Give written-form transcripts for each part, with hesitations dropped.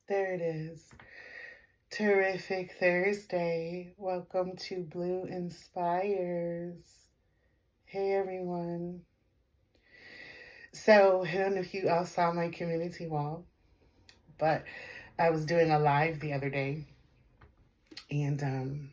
There it is. Terrific Thursday. Welcome to Blue Inspires. Hey everyone. So, I don't know if you all saw my community wall, but I was doing a live the other day and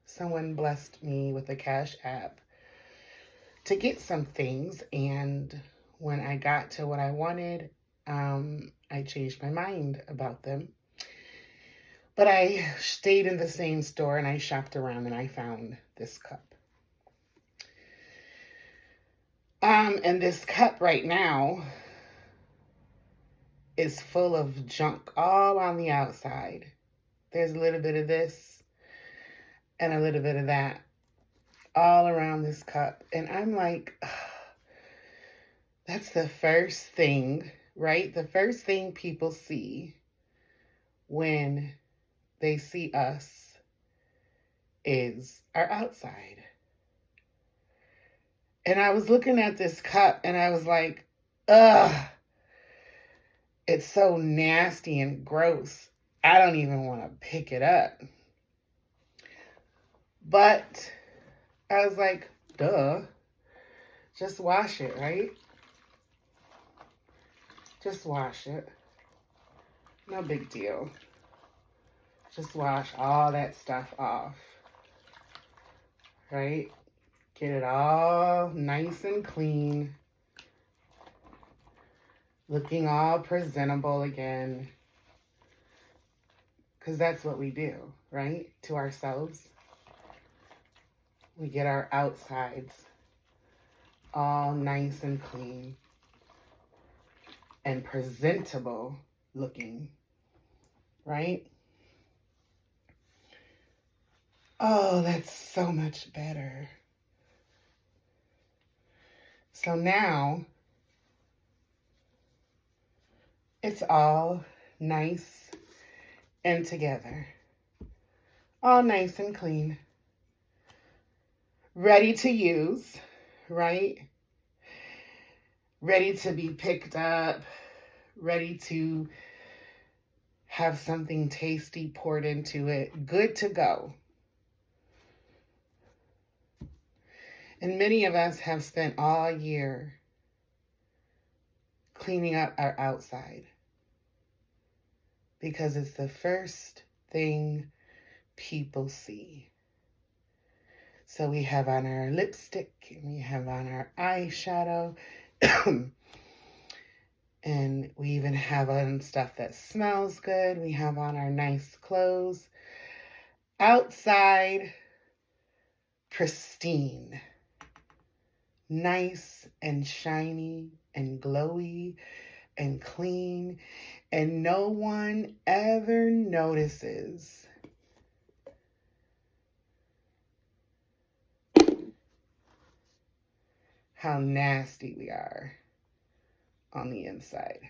someone blessed me with a Cash App to get some things, and when I got to what I wanted, I changed my mind about them. But I stayed in the same store and I shopped around and I found this cup. And this cup right now is full of junk all on the outside. There's a little bit of this and a little bit of that all around this cup. And I'm like, that's the first thing, right? The first thing people see when they see us is our outside. And I was looking at this cup and I was like, ugh, it's so nasty and gross. I don't even want to pick it up. But I was like, duh, just wash it, right? Just wash it. No big deal. Just wash all that stuff off, right? Get it all nice and clean, looking all presentable again, because that's what we do, right? To ourselves. We get our outsides all nice and clean and presentable looking, right? Oh, that's so much better. So now it's all nice and together, all nice and clean, ready to use, right? Ready to be picked up, ready to have something tasty poured into it, good to go. And many of us have spent all year cleaning up our outside because it's the first thing people see. So we have on our lipstick and we have on our eyeshadow and we even have on stuff that smells good. We have on our nice clothes. Outside, pristine. Nice and shiny and glowy and clean, and no one ever notices how nasty we are on the inside.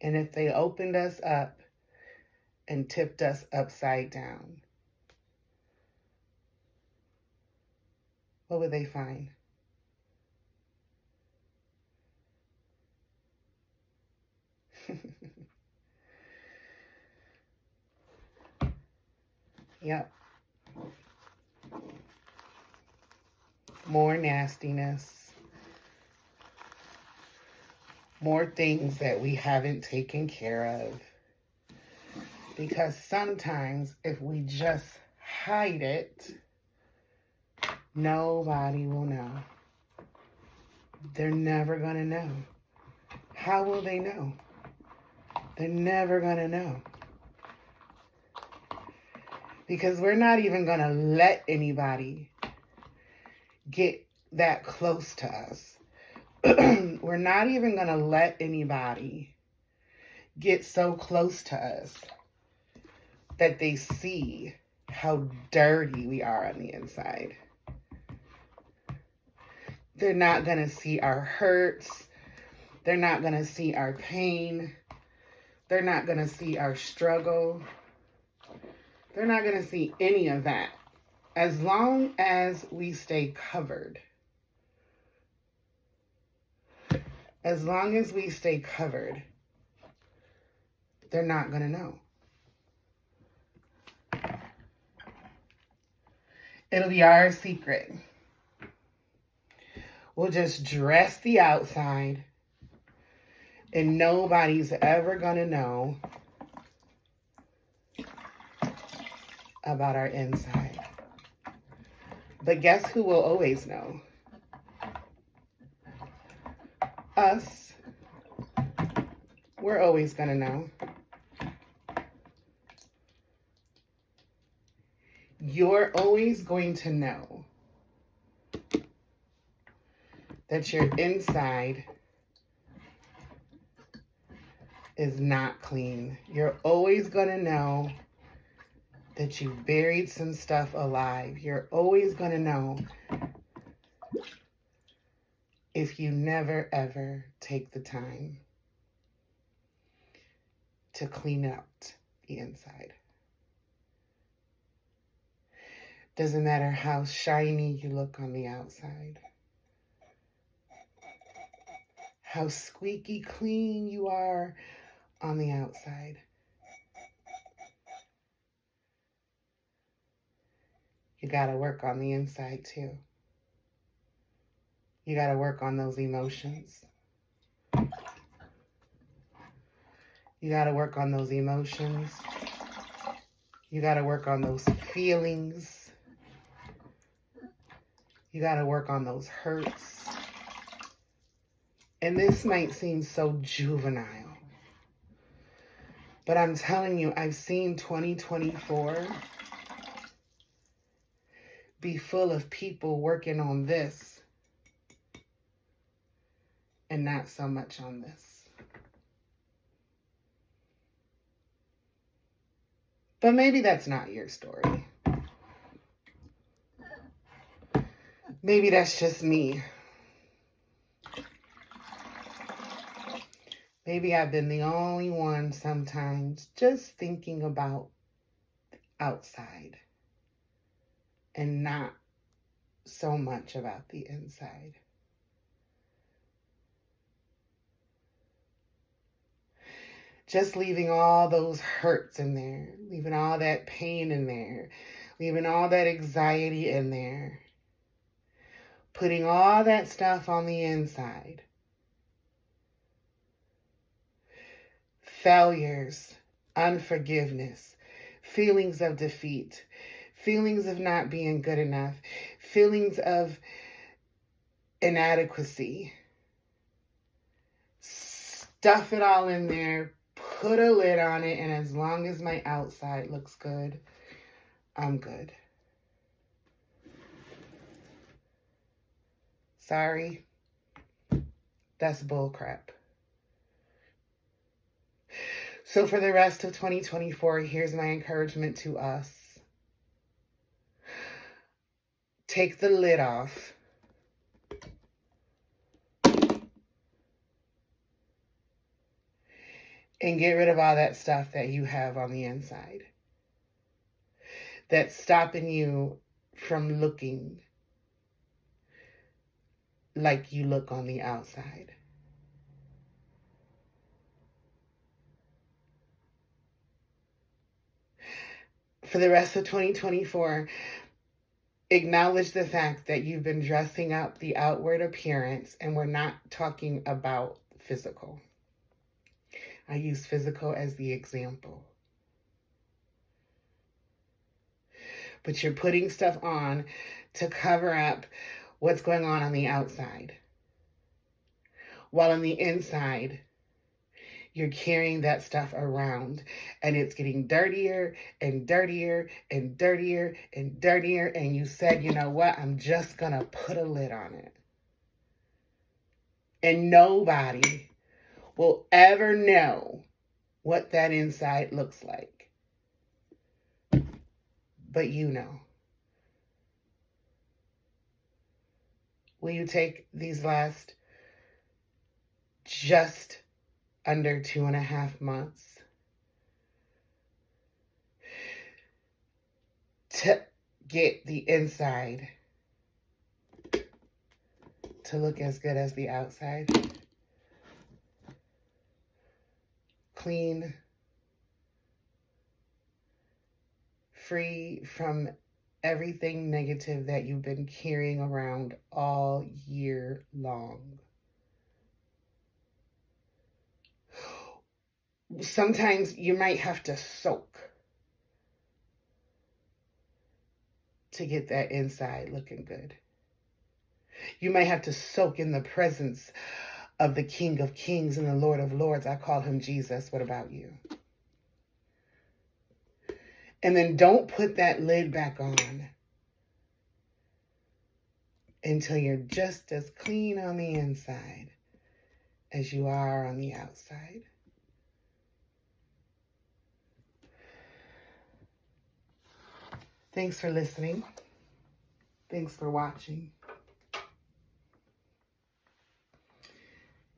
And if they opened us up and tipped us upside down, what would they find? Yep. More nastiness. More things that we haven't taken care of. Because sometimes if we just hide it, nobody will know. They're never going to know. How will they know? They're never going to know. Because we're not even going to let anybody get that close to us. We're not even going to let anybody get so close to us that they see how dirty we are on the inside. They're not going to see our hurts. They're not going to see our pain. They're not going to see our struggle. They're not going to see any of that. As long as we stay covered. As long as we stay covered, they're not going to know. It'll be our secret. We'll just dress the outside, and nobody's ever going to know about our inside. But guess who will always know? Us. We're always going to know. You're always going to know that your inside is not clean. You're always going to know that you buried some stuff alive. You're always going to know if you never, ever take the time to clean up the inside. Doesn't matter how shiny you look on the outside, how squeaky clean you are on the outside. You gotta work on the inside too. You gotta work on those emotions. You gotta work on those emotions. You gotta work on those feelings. You gotta work on those hurts. And this might seem so juvenile, but I'm telling you, I've seen 2024 be full of people working on this and not so much on this. But maybe that's not your story. Maybe that's just me. Maybe I've been the only one sometimes just thinking about the outside and not so much about the inside. Just leaving all those hurts in there, leaving all that pain in there, leaving all that anxiety in there, putting all that stuff on the inside. Failures, unforgiveness, feelings of defeat, feelings of not being good enough, feelings of inadequacy. Stuff it all in there, put a lid on it, and as long as my outside looks good, I'm good. Sorry, that's bullcrap. So for the rest of 2024, here's my encouragement to us. Take the lid off. And get rid of all that stuff that you have on the inside that's stopping you from looking like you look on the outside. For the rest of 2024, acknowledge the fact that you've been dressing up the outward appearance, and we're not talking about physical. I use physical as the example. But you're putting stuff on to cover up what's going on the outside. While on the inside, you're carrying that stuff around, and it's getting dirtier and dirtier and dirtier and dirtier, and you said, you know what, I'm just going to put a lid on it. And nobody will ever know what that inside looks like. But you know. Will you take these last just under 2.5 months to get the inside to look as good as the outside. Clean, free from everything negative that you've been carrying around all year long. Sometimes you might have to soak to get that inside looking good. You might have to soak in the presence of the King of Kings and the Lord of Lords. I call him Jesus. What about you? And then don't put that lid back on until you're just as clean on the inside as you are on the outside. Thanks for listening. Thanks for watching.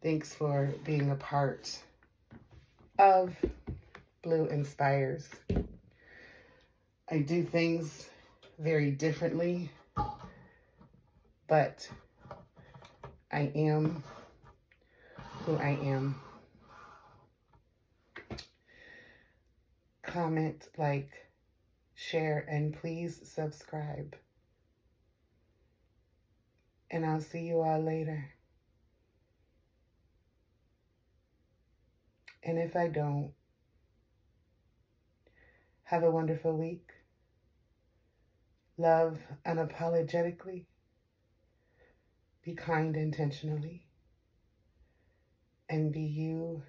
Thanks for being a part of Blue Inspires. I do things very differently, but I am who I am. Comment, like, share, and please subscribe. And I'll see you all later. And if I don't, have a wonderful week. Love unapologetically. Be kind intentionally. And be you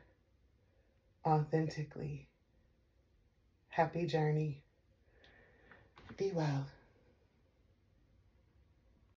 authentically. Happy journey. Be well.